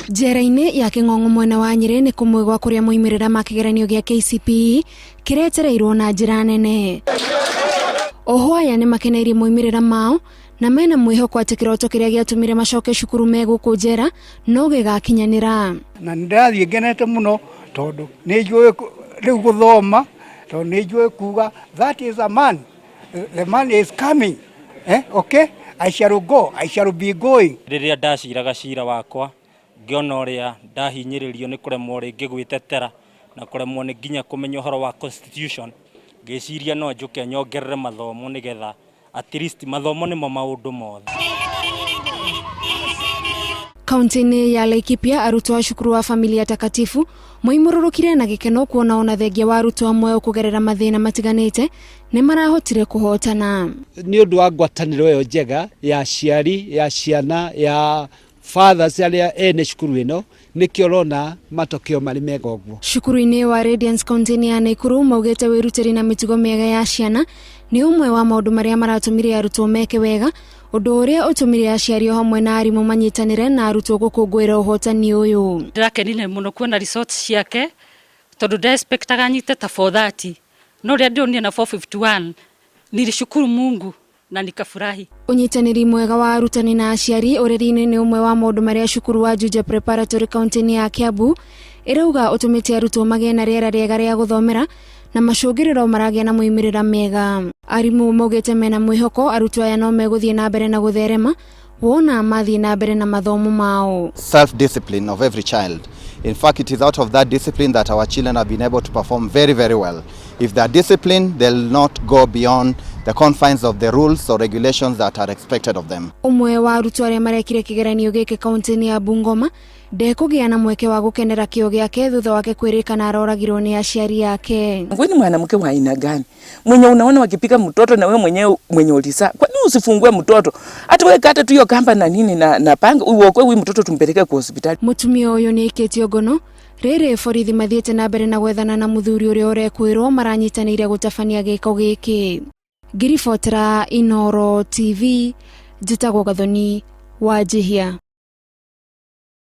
Njera-inĩ ya King'ong'o mwena wa Nyeri nĩ kũmwe gwa kũrĩa moimĩrĩra ma kĩgeranio gĩa KCPE kĩretereirwo na njĩra nene. Oho aya nĩ makeneirie moimĩrĩra mao na mena mwĩhoko atĩ kĩroto kĩrĩa gĩatũmire macoke cukuru megũkũ njera no gĩgakinyanĩra. Na ndathiĩ ngenete mũno tondũ nĩ njũĩ rĩu gũthoma, tondũ nĩ njũĩ kuga that is a man, the man is coming, okay, I shall go, I shall be going. Rĩrĩa ndaciraga cira wakwa ngĩona ũrĩa ndahinyĩrĩrio nĩ kũremwo rĩngĩ gwĩtetera na kũremwo nĩ nginya kũmenya ũhoro wa constitution, ngĩciria no njũke nyongerere mathomo nĩgetha at least mathomo nĩmo maũndũ mothe. Kaunti-inĩ ya Laikipia arutwo a cukuru wa Familia Takatifu moimũrũrũkire na gĩkeno kuona ona thengia wa arutwo amwe kũgerera mathĩna matiganĩte nĩ marahotire kũhotana. Nĩ ũndũ wa ngwatanĩro ĩyo njega ya aciari, ya ciana, ya fathers arĩa ene cukuru ĩno nĩkĩo ũrona matokeo marĩ mega ũguo. Cukuru-inĩ wa Radiance County ya Nakuru maugĩte wĩrutĩri na mĩtugo mĩega ya ciana nĩ ũmwe wa maũndũ marĩa maratũmire arutwo meke wega, ũndũ ũrĩa ũtũmire aciari hamwe na arimũ manyitanĩre na arutwo gũkũngũĩra ũhotani ũyũ. Ndĩrakenire mũno kuona results ciake tondũ ndespectaga anyite ta 430 no rĩrĩa ndĩronire na 451 nilishukuru Mungu na nikafurahi. Unyitanĩri mwega wa arutani na aciari ũreri-inĩ nĩ ũmwe wa maũndũ marĩa cukuru wa Juja Preparatory County ya Kiambu ĩrauga ũtũmĩte arutwo magĩe na rĩera rĩega rĩa gũthomera na macũngĩrĩro maragĩa na moimĩrĩra mega. Arimũ maugĩte mena mwĩhoko arutwo aya no megũthiĩ na mbere na gũtherema wona mathiĩ na mbere na mathomo mao. Self-discipline of every child. In fact, it is out of that discipline that our children have been able to perform very, very well. If they are disciplined, they'll not go beyond the confines of the rules or regulations that are expected of them. Umwe wa arutwo arĩa marekire kĩgeranio gĩkĩ kaunti-inĩ ya Bungoma ndekũgĩa na mweke wa gũkenera kĩo gĩake thutha wake kwĩrĩkana aroragirwo ni aciari yake. Wewe ni mwanamke wa aina gani? Mwenye unaona wakipiga mtoto na wewe mwenye ulisa. Kwa nini usifungue mtoto? Hata wewe kata tu hiyo kamba na nini na panga uokoe huyu mtoto tumpeleke kwa hospitali. Mutumia ũyũ nĩ aikĩtio ngono. Rĩrĩ borithi mathiĩte na mbere na gwethana na mũthuri ũrĩa ũrekwĩrwo maranyitanĩire gũtabania gĩko gĩkĩ. Ngiribotera Inooro TV, njĩtagwo Gathoni Wanjihia.